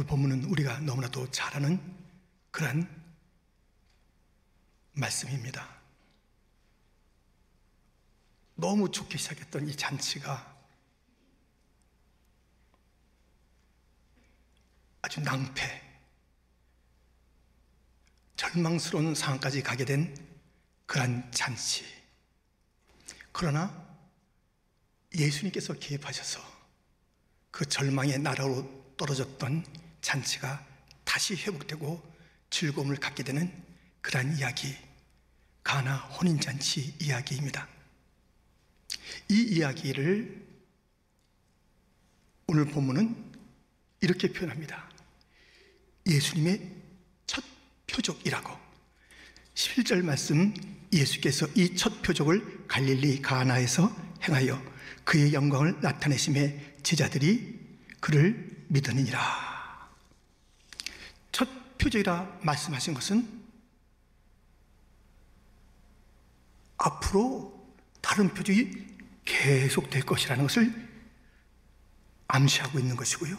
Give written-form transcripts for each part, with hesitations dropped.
오늘 본문은 우리가 너무나도 잘 아는 그런 말씀입니다. 너무 좋게 시작했던 이 잔치가 아주 낭패, 절망스러운 상황까지 가게 된 그런 잔치. 그러나 예수님께서 개입하셔서 그 절망의 나라로 떨어졌던 잔치가 다시 회복되고 즐거움을 갖게 되는 그러한 이야기, 가나 혼인잔치 이야기입니다. 이 이야기를 오늘 본문은 이렇게 표현합니다. 예수님의 첫 표적이라고. 11절 말씀, 예수께서 이 첫 표적을 갈릴리 가나에서 행하여 그의 영광을 나타내심에 제자들이 그를 믿으니라. 첫 표적이라 말씀하신 것은 앞으로 다른 표적이 계속될 것이라는 것을 암시하고 있는 것이고요,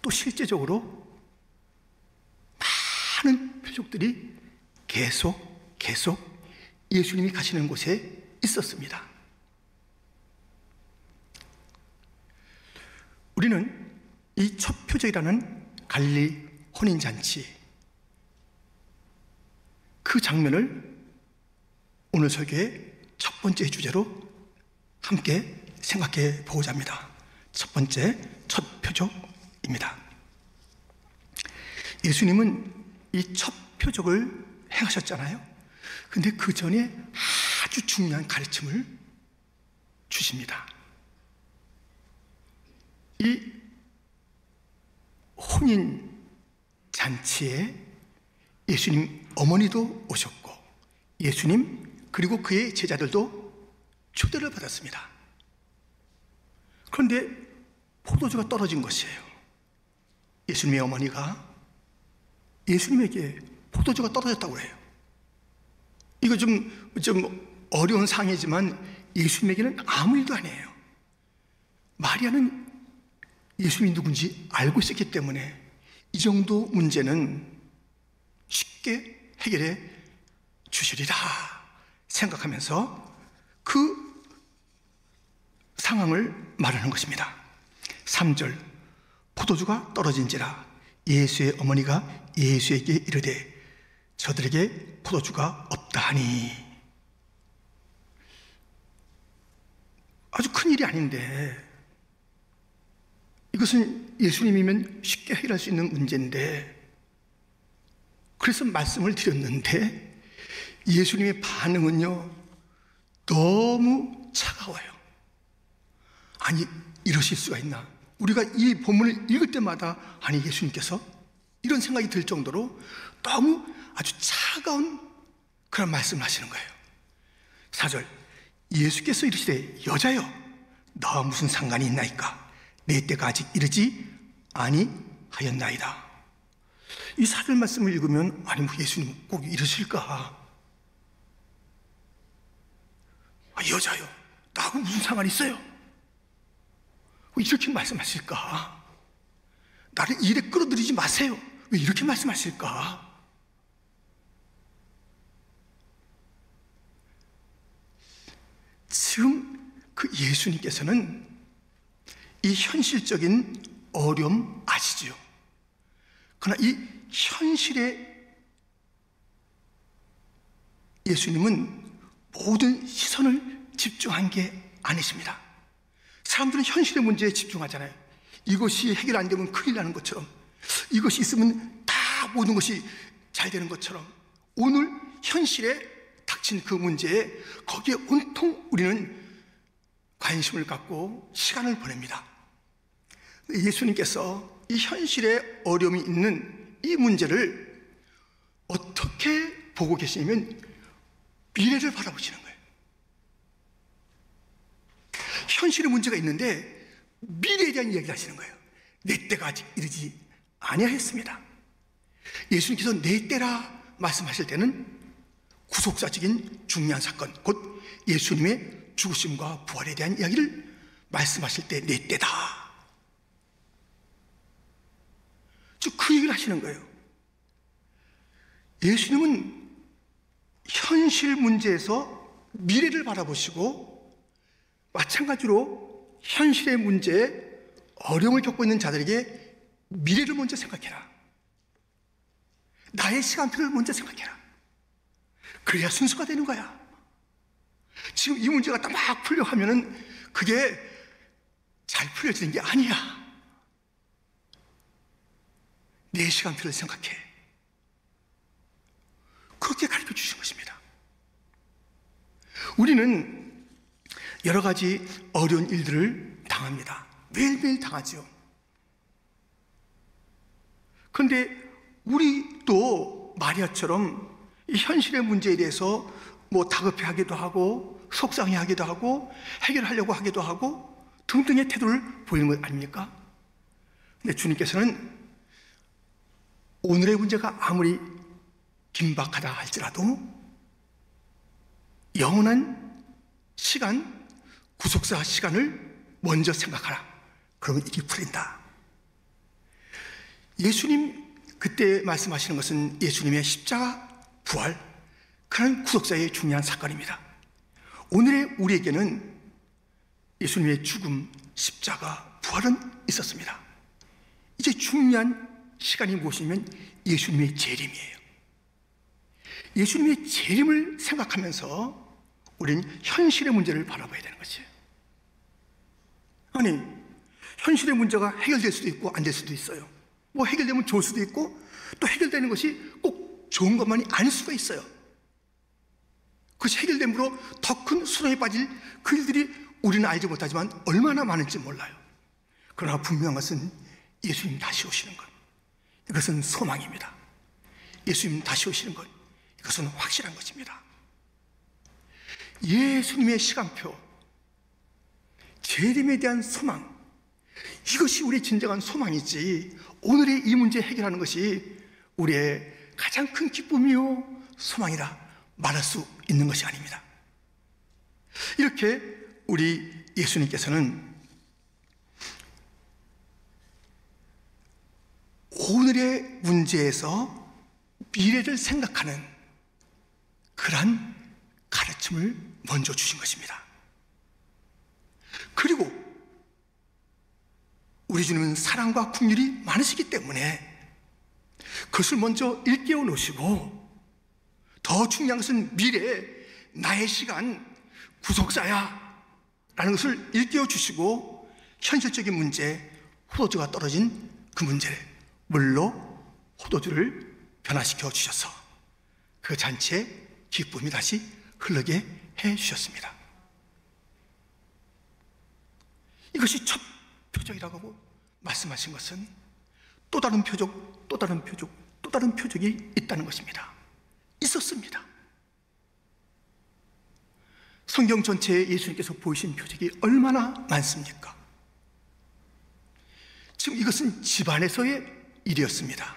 또 실제적으로 많은 표적들이 계속 예수님이 가시는 곳에 있었습니다. 우리는 이 첫 표적이라는 갈릴리 혼인잔치, 그 장면을 오늘 설교의 첫 번째 주제로 함께 생각해 보고자 합니다. 첫 번째, 첫 표적입니다. 예수님은 이 첫 표적을 행하셨잖아요. 근데 그 전에 아주 중요한 가르침을 주십니다. 이 혼인 잔치에 예수님 어머니도 오셨고 예수님 그리고 그의 제자들도 초대를 받았습니다. 그런데 포도주가 떨어진 것이에요. 예수님의 어머니가 예수님에게 포도주가 떨어졌다고 해요. 이거 좀 어려운 상황이지만 예수님에게는 아무 일도 아니에요. 마리아는 예수님이 누군지 알고 있었기 때문에 이 정도 문제는 쉽게 해결해 주시리라 생각하면서 그 상황을 말하는 것입니다. 3절, 포도주가 떨어진지라 예수의 어머니가 예수에게 이르되 저들에게 포도주가 없다 하니. 아주 큰 일이 아닌데, 이것은 예수님이면 쉽게 해결할 수 있는 문제인데, 그래서 말씀을 드렸는데 예수님의 반응은요 너무 차가워요. 아니, 이러실 수가 있나? 우리가 이 본문을 읽을 때마다 아니 예수님께서 이런 생각이 들 정도로 너무 아주 차가운 그런 말씀을 하시는 거예요. 4절, 예수께서 이르시되 여자여 너와 무슨 상관이 있나이까? 내 때가 아직 이르지 아니하였나이다. 이 4절 말씀을 읽으면 아니 뭐 예수님 꼭 이러실까? 여자요 나하고 무슨 상관이 있어요? 왜 이렇게 말씀하실까? 나를 일에 끌어들이지 마세요. 왜 이렇게 말씀하실까? 지금 그 예수님께서는 이 현실적인 어려움 아시죠? 그러나 이 현실에 예수님은 모든 시선을 집중한 게 아니십니다. 사람들은 현실의 문제에 집중하잖아요. 이것이 해결 안 되면 큰일 나는 것처럼, 이것이 있으면 다 모든 것이 잘 되는 것처럼, 오늘 현실에 닥친 그 문제에 거기에 온통 우리는 관심을 갖고 시간을 보냅니다. 예수님께서 이 현실에 어려움이 있는 이 문제를 어떻게 보고 계시냐면 미래를 바라보시는 거예요. 현실의 문제가 있는데 미래에 대한 이야기를 하시는 거예요. 내 때가 아직 이르지 아니하였습니다. 예수님께서 내 때라 말씀하실 때는 구속사적인 중요한 사건, 곧 예수님의 죽으심과 부활에 대한 이야기를 말씀하실 때 내 때다. 하시는 거예요. 예수님은 현실 문제에서 미래를 바라보시고 마찬가지로 현실의 문제에 어려움을 겪고 있는 자들에게 미래를 먼저 생각해라. 나의 시간표를 먼저 생각해라. 그래야 순서가 되는 거야. 지금 이 문제가 딱 막 풀려 하면은 그게 잘 풀려지는 게 아니야. 내 시간표를 생각해. 그렇게 가르쳐 주신 것입니다. 우리는 여러 가지 어려운 일들을 당합니다. 매일매일 당하죠. 그런데 우리도 마리아처럼 이 현실의 문제에 대해서 다급해하기도 하고 속상해하기도 하고 해결하려고 하기도 하고 등등의 태도를 보이는 것 아닙니까? 근데 주님께서는 오늘의 문제가 아무리 긴박하다 할지라도 영원한 시간, 구속사 시간을 먼저 생각하라. 그러면 일이 풀린다. 예수님 그때 말씀하시는 것은 예수님의 십자가 부활, 그런 구속사의 중요한 사건입니다. 오늘의 우리에게는 예수님의 죽음, 십자가, 부활은 있었습니다. 이제 중요한 시간이 무엇이냐면 예수님의 재림이에요. 예수님의 재림을 생각하면서 우리는 현실의 문제를 바라봐야 되는 것이에요. 아니, 현실의 문제가 해결될 수도 있고 안 될 수도 있어요. 해결되면 좋을 수도 있고 또 해결되는 것이 꼭 좋은 것만이 아닐 수가 있어요. 그것이 해결됨으로 더 큰 수렁에 빠질 그 일들이 우리는 알지 못하지만 얼마나 많은지 몰라요. 그러나 분명한 것은 예수님 다시 오시는 것, 이것은 소망입니다. 예수님 다시 오시는 것, 이것은 확실한 것입니다. 예수님의 시간표, 재림에 대한 소망, 이것이 우리의 진정한 소망이지 오늘의 이 문제 해결하는 것이 우리의 가장 큰 기쁨이요 소망이라 말할 수 있는 것이 아닙니다. 이렇게 우리 예수님께서는 오늘의 문제에서 미래를 생각하는 그러한 가르침을 먼저 주신 것입니다. 그리고 우리 주님은 사랑과 긍휼이 많으시기 때문에 그것을 먼저 일깨워 놓으시고, 더 중요한 것은 미래에 나의 시간, 구속사야 라는 것을 일깨워 주시고, 현실적인 문제, 포도주가 떨어진 그 문제를 물로 포도주를 변화시켜 주셔서 그 잔치에 기쁨이 다시 흐르게 해 주셨습니다. 이것이 첫 표적이라고 말씀하신 것은 또 다른 표적, 또 다른 표적, 또 다른 표적이 있다는 것입니다. 있었습니다. 성경 전체에 예수님께서 보이신 표적이 얼마나 많습니까? 지금 이것은 집안에서의 일이었습니다.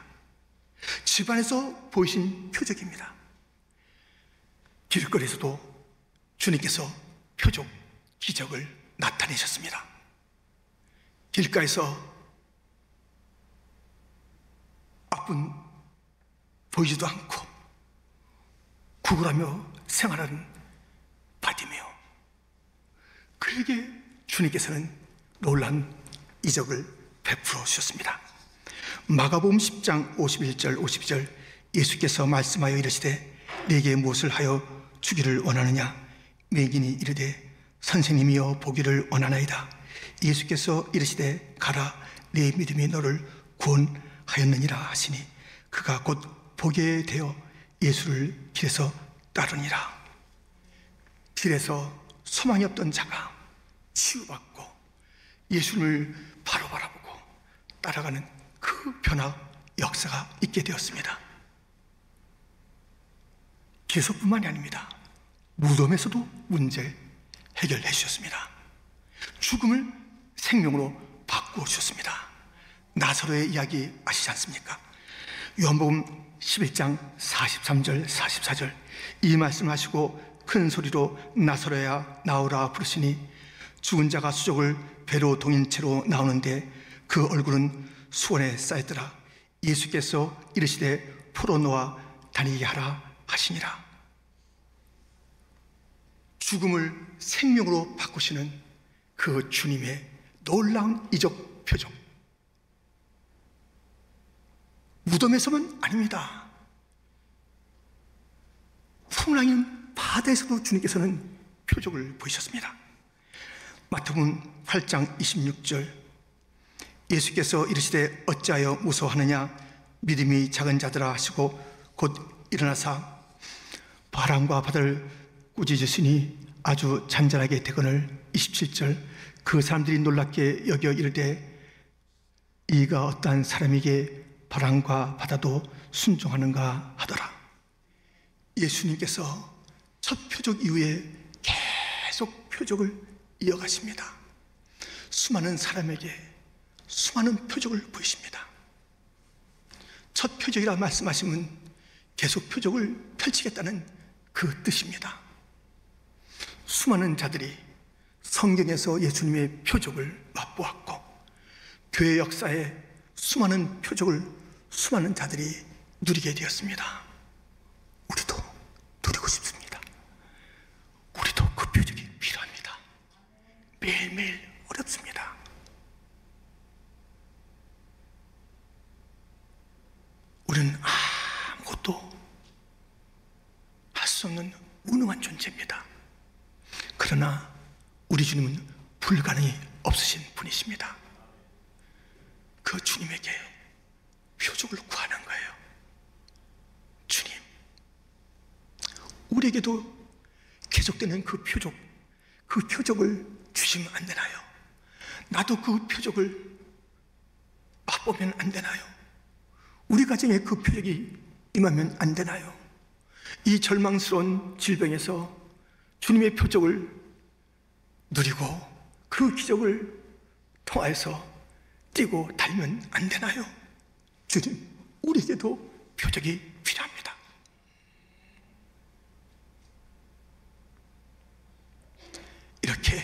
집안에서 보이신 표적입니다. 길거리에서도 주님께서 표적, 기적을 나타내셨습니다. 길가에서 앞은 보이지도 않고 구걸하며 생활하는 바디메오, 그에게 주님께서는 놀라운 이적을 베풀어 주셨습니다. 마가복음 10장 51절 52절 예수께서 말씀하여 이르시되 네게 무엇을 하여 주기를 원하느냐? 매긴이 이르되 선생님이여 보기를 원하나이다. 예수께서 이르시되 가라, 네 믿음이 너를 구원하였느니라 하시니 그가 곧 보게 되어 예수를 길에서 따르니라. 길에서 소망이 없던 자가 치유받고 예수를 바로 바라보고 따라가는 그 변화 역사가 있게 되었습니다. 길에서뿐만이 아닙니다. 무덤에서도 문제 해결해 주셨습니다. 죽음을 생명으로 바꾸어 주셨습니다. 나사로의 이야기 아시지 않습니까? 요한복음 11장 43절 44절 이 말씀하시고 큰 소리로 나사로야 나오라 부르시니 죽은 자가 수족을 배로 동인 채로 나오는데 그 얼굴은 수건에 쌓였더라. 예수께서 이르시되 풀어놓아 다니게 하라 하시니라. 죽음을 생명으로 바꾸시는 그 주님의 놀라운 이적 표적. 무덤에서만 아닙니다. 풍랑인 바다에서도 주님께서는 표적을 보이셨습니다. 마태복음 8장 26절, 예수께서 이르시되 어찌하여 무서워하느냐, 믿음이 작은 자들아 하시고 곧 일어나사 바람과 바다를 꾸짖으시니 아주 잔잔하게 되거늘. 27절, 그 사람들이 놀랍게 여겨 이르되 이가 어떠한 사람에게 바람과 바다도 순종하는가 하더라. 예수님께서 첫 표적 이후에 계속 표적을 이어가십니다. 수많은 사람에게 수많은 표적을 보이십니다. 첫 표적이라 말씀하시면 계속 표적을 펼치겠다는 그 뜻입니다. 수많은 자들이 성경에서 예수님의 표적을 맛보았고, 교회 역사에 수많은 표적을 수많은 자들이 누리게 되었습니다. 우리도 누리고 싶습니다. 우리도 그 표적이 필요합니다. 매일매일 어렵습니다. 우리는 아무것도 할 수 없는 무능한 존재입니다. 그러나 우리 주님은 불가능이 없으신 분이십니다. 그 주님에게 표적을 구하는 거예요. 주님, 우리에게도 계속되는 그 표적을 주시면 안 되나요? 나도 그 표적을 맛보면 안 되나요? 우리 가정에 그 표적이 임하면 안 되나요? 이 절망스러운 질병에서 주님의 표적을 누리고 그 기적을 통하여서 뛰고 달면 안 되나요? 주님, 우리에게도 표적이 필요합니다. 이렇게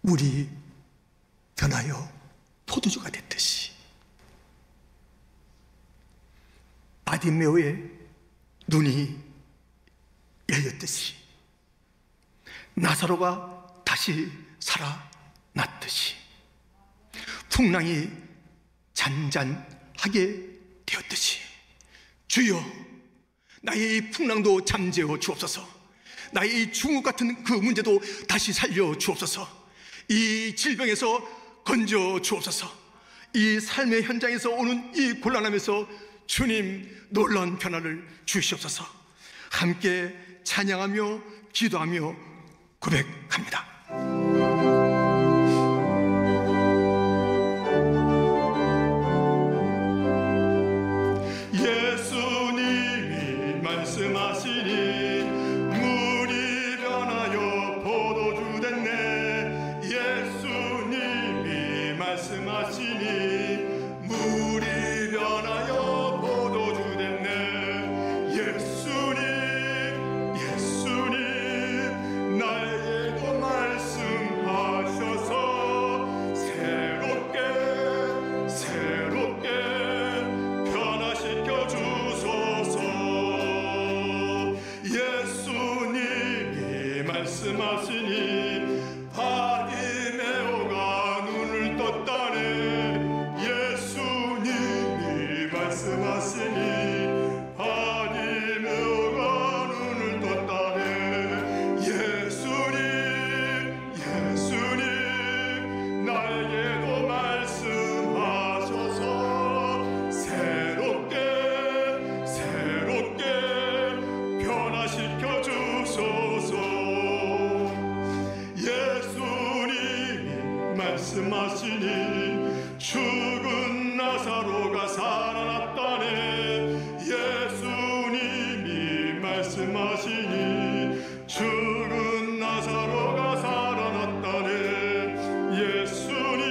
물이 변하여 포도주가 됐듯이 바디메오의 눈이 열렸듯이 나사로가 다시 살아났듯이 풍랑이 잔잔하게 되었듯이 주여, 나의 이 풍랑도 잠재워 주옵소서. 나의 이 중국 같은 그 문제도 다시 살려 주옵소서. 이 질병에서 건져 주옵소서. 이 삶의 현장에서 오는 이 곤란함에서 주님 놀라운 변화를 주시옵소서. 함께 찬양하며 기도하며 고백합니다. 예수님이 말씀하시니 물이 변하여 포도주 됐네. 예수님이 말씀하시니 물이 변하여 포도주 됐네. 예수님 나에게도 말씀하셔서 새롭게 변화시켜 주소서. 예수님이 말씀하시니 바디메오가 눈을 떴다네. 예수님이 말씀하시니 바디메오가 눈을 떴다네. 예수님 나에게도 말씀하셔서 새롭게 변화시켜 주소서. 예수님이 말씀하시니 죽은 나사로가 살아났다네. 예수님이 말씀하시니 죽은 나사로가 살아났다네. 예수님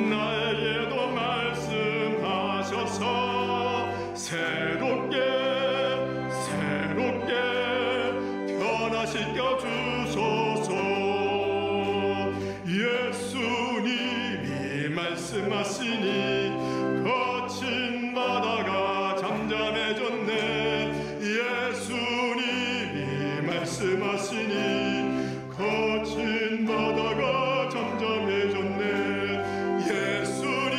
나에게도 말씀하셔서 새롭게 변화시켜 주소서. 예수님 맺었네. 예수님이 말씀하시니 거친 바다가 잠잠해졌네. 예수님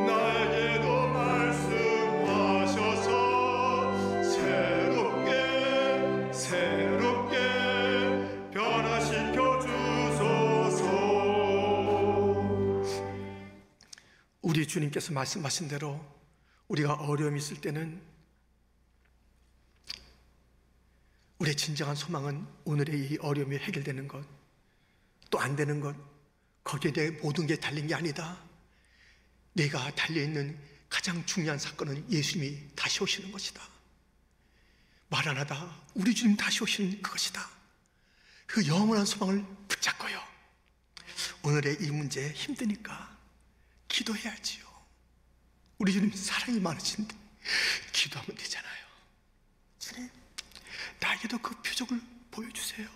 나에게도 말씀하셔서 새롭게 변화시켜 주소서. 우리 주님께서 말씀하신 대로 우리가 어려움이 있을 때는 우리의 진정한 소망은 오늘의 이 어려움이 해결되는 것, 또 안 되는 것, 거기에 대해 모든 게 달린 게 아니다. 내가 달려있는 가장 중요한 사건은 예수님이 다시 오시는 것이다. 말 안 하다 우리 주님 다시 오시는 그것이다. 그 영원한 소망을 붙잡고요, 오늘의 이 문제 힘드니까 기도해야지요. 우리 주님 사랑이 많으신데 기도하면 되잖아요. 주님, 나에게도 그 표적을 보여주세요.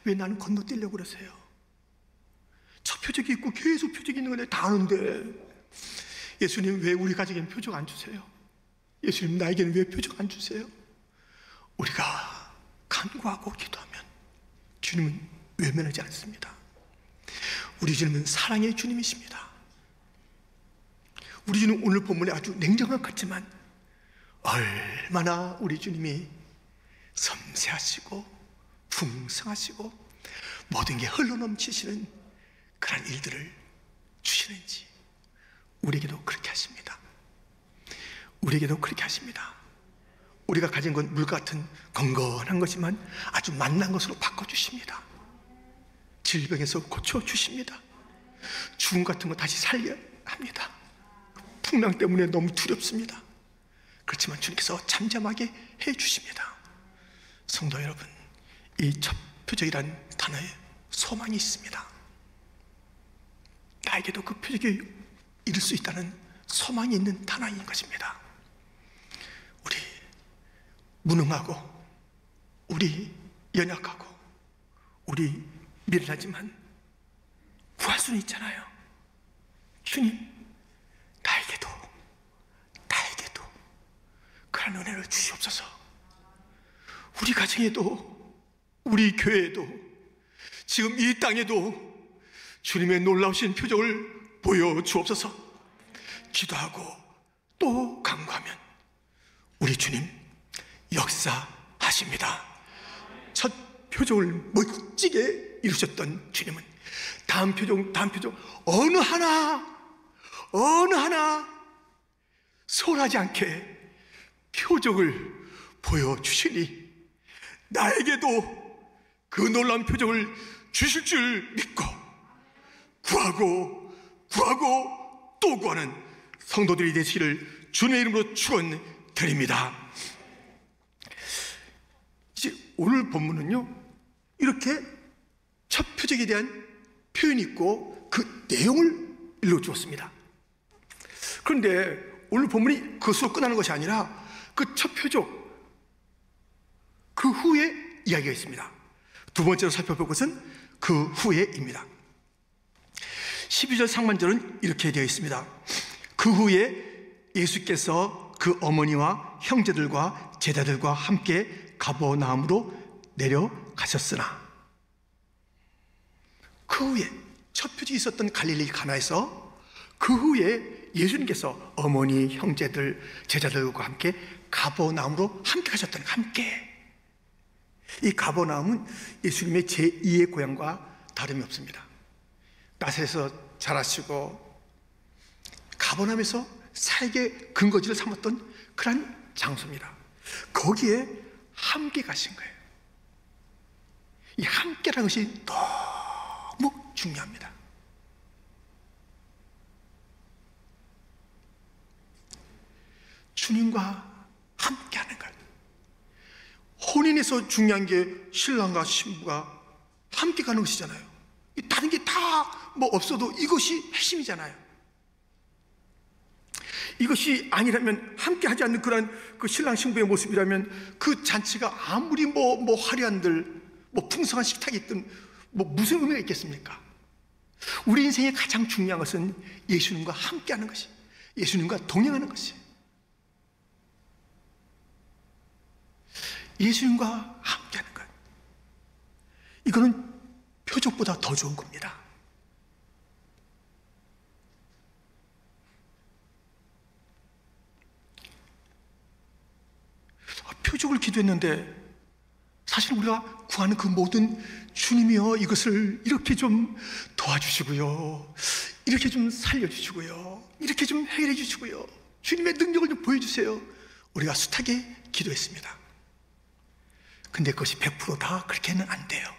왜 나는 건너뛰려고 그러세요? 저 표적이 있고 계속 표적이 있는 건데 다 아는데 예수님 왜 우리 가족에는 표적 안 주세요? 예수님 나에게는 왜 표적 안 주세요? 우리가 간구하고 기도하면 주님은 외면하지 않습니다. 우리 주님은 사랑의 주님이십니다. 우리 주님 오늘 본문에 아주 냉정한 것 같지만 얼마나 우리 주님이 섬세하시고 풍성하시고 모든 게 흘러넘치시는 그런 일들을 주시는지 우리에게도 그렇게 하십니다. 우리에게도 그렇게 하십니다. 우리가 가진 건 물 같은 건건한 것이지만 아주 만난 것으로 바꿔주십니다. 질병에서 고쳐주십니다. 죽음 같은 거 다시 살려 합니다. 풍랑 때문에 너무 두렵습니다. 그렇지만 주님께서 잠잠하게 해주십니다. 성도 여러분, 이 첫 표적이란 단어에 소망이 있습니다. 나에게도 그 표적이 이룰 수 있다는 소망이 있는 단어인 것입니다. 우리 무능하고 우리 연약하고 우리 미련하지만 구할 수는 있잖아요. 주님, 나에게도 그런 은혜를 주시옵소서. 우리 가정에도 우리 교회에도 지금 이 땅에도 주님의 놀라우신 표적을 보여주옵소서. 기도하고 또 간구하면 우리 주님 역사하십니다. 첫 표적을 멋지게 이루셨던 주님은 다음 표적 어느 하나 소홀하지 않게 표적을 보여주시니 나에게도 그 놀라운 표적을 주실 줄 믿고 구하고 또 구하는 성도들이 되시기를 주님의 이름으로 축원드립니다. 이제 오늘 본문은요, 이렇게 첫 표적에 대한 표현이 있고 그 내용을 일러주었습니다. 그런데 오늘 본문이 그것으로 끝나는 것이 아니라 그 첫 표적 그 후에 이야기가 있습니다. 두 번째로 살펴볼 것은 그 후에입니다. 12절 상반절은 이렇게 되어 있습니다. 그 후에 예수께서 그 어머니와 형제들과 제자들과 함께 가버나움으로 내려가셨으나, 그 후에 첫 표적이 있었던 갈릴리 가나에서 그 후에 예수님께서 어머니, 형제들, 제자들과 함께 가버나움으로 함께 가셨다는, 함께. 이 가버나움은 예수님의 제2의 고향과 다름이 없습니다. 나사렛에서 자라시고 가버나움에서 사역의 근거지를 삼았던 그런 장소입니다. 거기에 함께 가신 거예요. 이 함께라는 것이 너무 중요합니다. 주님과 함께하는 것. 혼인에서 중요한 게 신랑과 신부가 함께 가는 것이잖아요. 다른 게 다 뭐 없어도 이것이 핵심이잖아요. 이것이 아니라면, 함께 하지 않는 그런 그 신랑 신부의 모습이라면 그 잔치가 아무리 뭐 화려한들 뭐 풍성한 식탁이 있든 뭐 무슨 의미가 있겠습니까? 우리 인생의 가장 중요한 것은 예수님과 함께 하는 것이, 예수님과 동행하는 것이에요. 예수님과 함께하는 것. 이거는 표적보다 더 좋은 겁니다. 표적을 기도했는데 사실 우리가 구하는 그 모든 주님이여 이것을 이렇게 좀 도와주시고요, 이렇게 좀 살려주시고요, 이렇게 좀 해결해 주시고요, 주님의 능력을 좀 보여주세요, 우리가 숱하게 기도했습니다. 근데 그것이 100% 그렇게는 안 돼요.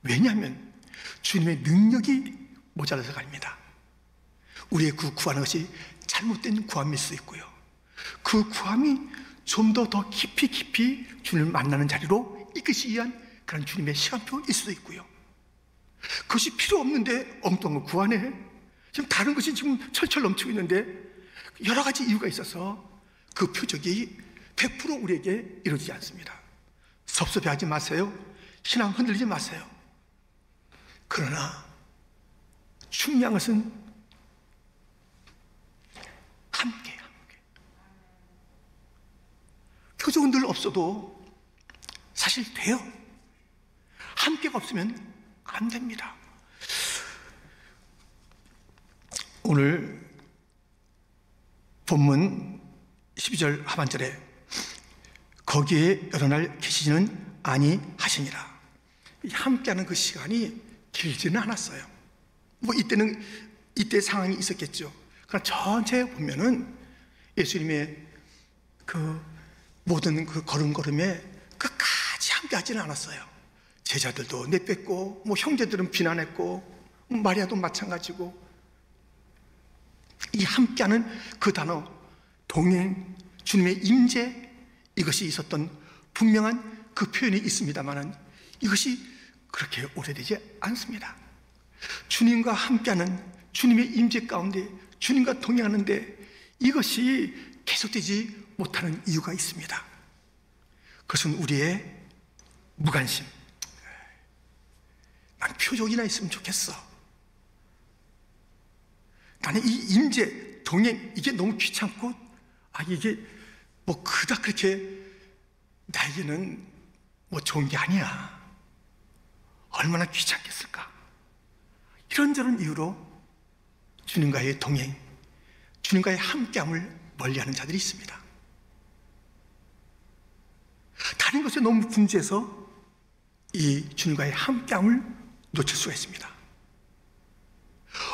왜냐하면 주님의 능력이 모자라서 갑니다. 우리의 그 구하는 것이 잘못된 구함일 수 있고요, 그 구함이 좀 더 깊이 주님을 만나는 자리로 이끄시기 위한 그런 주님의 시간표일 수도 있고요, 그것이 필요 없는데 엉뚱한 거 구하네, 지금 다른 것이 지금 철철 넘치고 있는데 여러 가지 이유가 있어서 그 표적이 100% 우리에게 이루어지지 않습니다. 섭섭해하지 마세요. 신앙 흔들리지 마세요. 그러나 중요한 것은 함께. 표적은 늘 없어도 사실 돼요. 함께가 없으면 안 됩니다. 오늘 본문 12절 하반절에 거기에 여러 날 계시지는 아니하시니라. 함께하는 그 시간이 길지는 않았어요. 뭐 이때 상황이 있었겠죠. 그러나 전체에 보면은 예수님의 그 모든 그 걸음걸음에 끝까지 함께하지는 않았어요. 제자들도 내뺐고, 뭐 형제들은 비난했고, 마리아도 마찬가지고. 이 함께하는 그 단어, 동행, 주님의 임재, 이것이 있었던 분명한 그 표현이 있습니다만은 이것이 그렇게 오래되지 않습니다. 주님과 함께하는 주님의 임재 가운데 주님과 동행하는데 이것이 계속되지 못하는 이유가 있습니다. 그것은 우리의 무관심. 난 표적이나 있으면 좋겠어. 나는 이 임재, 동행, 이게 너무 귀찮고, 이게 뭐 그닥 그렇게 나에게는 뭐 좋은 게 아니야. 얼마나 귀찮겠을까. 이런저런 이유로 주님과의 동행, 주님과의 함께함을 멀리하는 자들이 있습니다. 다른 것에 너무 분주해서 이 주님과의 함께함을 놓칠 수가 있습니다.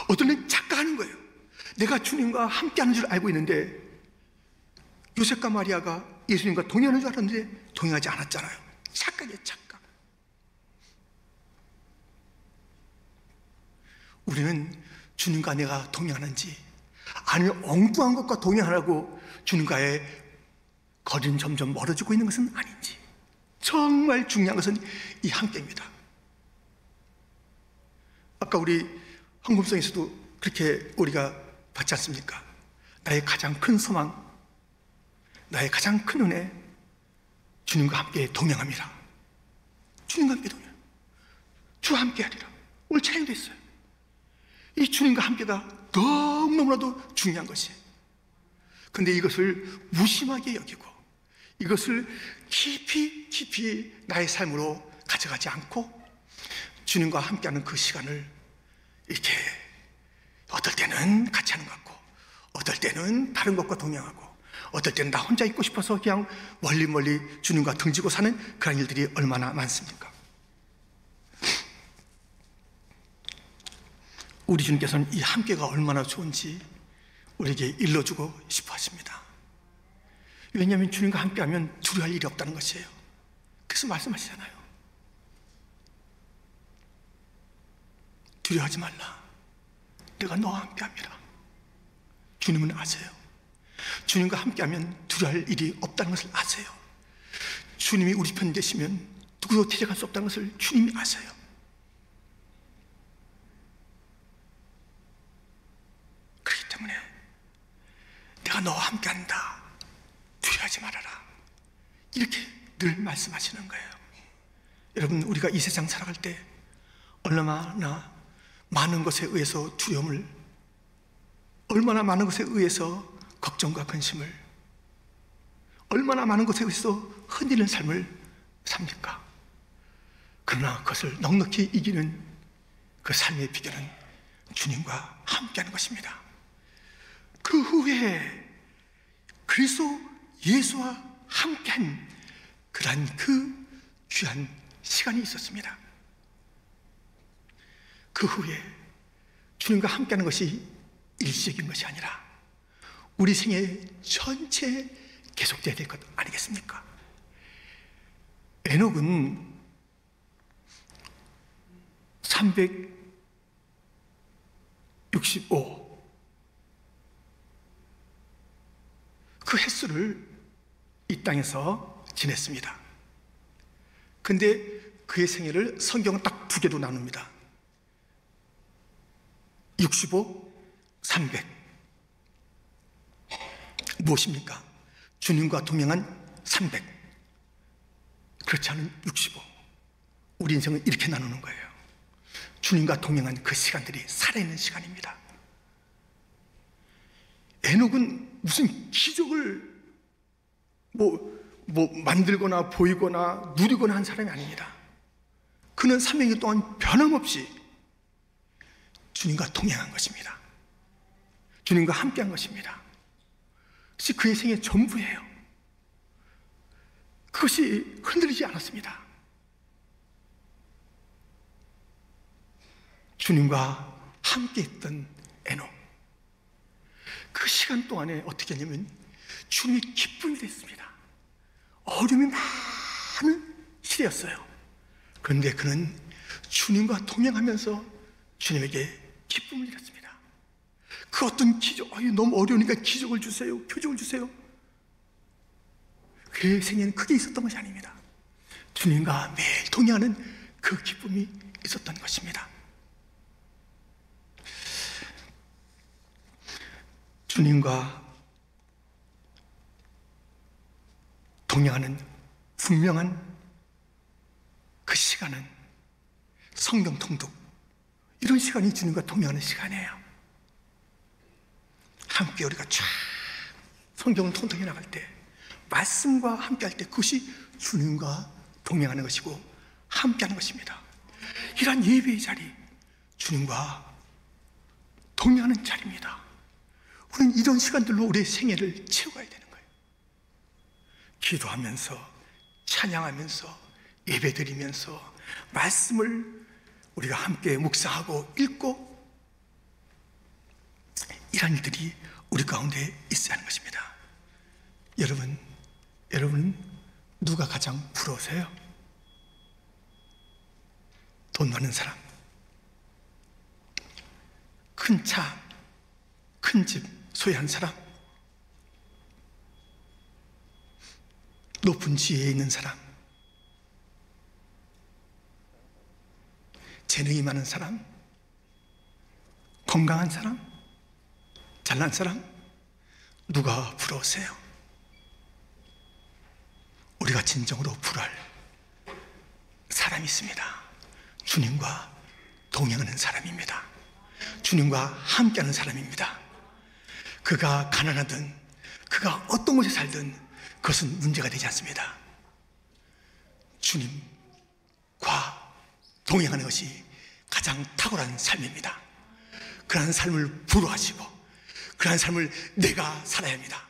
어떤 건 착각하는 거예요. 내가 주님과 함께하는 줄 알고 있는데 요셉과 마리아가 예수님과 동행하는 줄 알았는데 동행하지 않았잖아요. 착각이에요, 착각. 우리는 주님과 내가 동행하는지 아니면 엉뚱한 것과 동행하라고 주님과의 거리는 점점 멀어지고 있는 것은 아닌지, 정말 중요한 것은 이 함께입니다. 아까 우리 헌금성에서도 그렇게 우리가 받지 않습니까? 나의 가장 큰 소망, 나의 가장 큰 은혜, 주님과 함께 동행합니다. 주님과 함께 동행, 주와 함께 하리라. 오늘 찬양도 했어요. 이 주님과 함께가 너무너무나도 중요한 것이에요. 근데 이것을 무심하게 여기고 이것을 깊이 나의 삶으로 가져가지 않고 주님과 함께하는 그 시간을 이렇게 어떨 때는 같이 하는 것 같고 어떨 때는 다른 것과 동행하고 어떨 때는 나 혼자 있고 싶어서 그냥 멀리 주님과 등지고 사는 그런 일들이 얼마나 많습니까? 우리 주님께서는 이 함께가 얼마나 좋은지 우리에게 일러주고 싶어 하십니다. 왜냐하면 주님과 함께하면 두려워할 일이 없다는 것이에요. 그래서 말씀하시잖아요. 두려워하지 말라. 내가 너와 함께합니다. 주님은 아세요. 주님과 함께하면 두려워할 일이 없다는 것을 아세요. 주님이 우리 편 되시면 누구도 대적할 수 없다는 것을 주님이 아세요. 그렇기 때문에 내가 너와 함께한다. 두려워하지 말아라. 이렇게 늘 말씀하시는 거예요. 여러분, 우리가 이 세상 살아갈 때 얼마나 많은 것에 의해서 두려움을 얼마나 많은 것에 의해서 걱정과 근심을, 얼마나 많은 것에 의해서 흔들리는 삶을 삽니까? 그러나 그것을 넉넉히 이기는 그 삶의 비결은 주님과 함께하는 것입니다. 그 후에 그리스도 예수와 함께한 그러한 그 귀한 시간이 있었습니다. 그 후에 주님과 함께하는 것이 일시적인 것이 아니라 우리 생애 전체에 계속돼야 될 것 아니겠습니까? 에녹은 365 그 횟수를 이 땅에서 지냈습니다. 근데 그의 생애를 성경은 딱 두 개로 나눕니다. 65, 300. 무엇입니까? 주님과 동행한 300. 그렇지 않은 65. 우리 인생은 이렇게 나누는 거예요. 주님과 동행한 그 시간들이 살아있는 시간입니다. 에녹은 무슨 기적을 만들거나 보이거나 누리거나 한 사람이 아닙니다. 그는 300년 동안 변함없이 주님과 동행한 것입니다. 주님과 함께한 것입니다. 그것이 그의 생의 전부예요. 그것이 흔들리지 않았습니다. 주님과 함께 있던 에녹, 그 시간 동안에 어떻게 했냐면 주님이 기쁨이 됐습니다. 어려움이 많은 시대였어요. 그런데 그는 주님과 동행하면서 주님에게 기쁨을 잃었습니다. 그 어떤 기적, 너무 어려우니까 기적을 주세요, 표적을 주세요. 그의 생애는 크게 있었던 것이 아닙니다. 주님과 매일 동행하는 그 기쁨이 있었던 것입니다. 주님과 동행하는 분명한 그 시간은 성경 통독, 이런 시간이 주님과 동행하는 시간이에요. 함께 우리가 쫙 성경을 통독해 나갈 때, 말씀과 함께 할 때 그것이 주님과 동행하는 것이고 함께하는 것입니다. 이러한 예배의 자리, 주님과 동행하는 자리입니다. 우리는 이런 시간들로 우리의 생애를 채워가야 되는 거예요. 기도하면서, 찬양하면서, 예배드리면서, 말씀을 우리가 함께 묵상하고 읽고, 이런 일들이 우리 가운데 있어야 하는 것입니다. 여러분은 누가 가장 부러우세요? 돈 많은 사람, 큰 차, 큰 집 소유한 사람, 높은 지위에 있는 사람, 재능이 많은 사람, 건강한 사람, 잘난 사람, 누가 부러우세요? 우리가 진정으로 부러워할 사람이 있습니다. 주님과 동행하는 사람입니다. 주님과 함께하는 사람입니다. 그가 가난하든 그가 어떤 곳에 살든 그것은 문제가 되지 않습니다. 주님과 동행하는 것이 가장 탁월한 삶입니다. 그러한 삶을 부러워하시고 그러한 삶을 내가 살아야 합니다.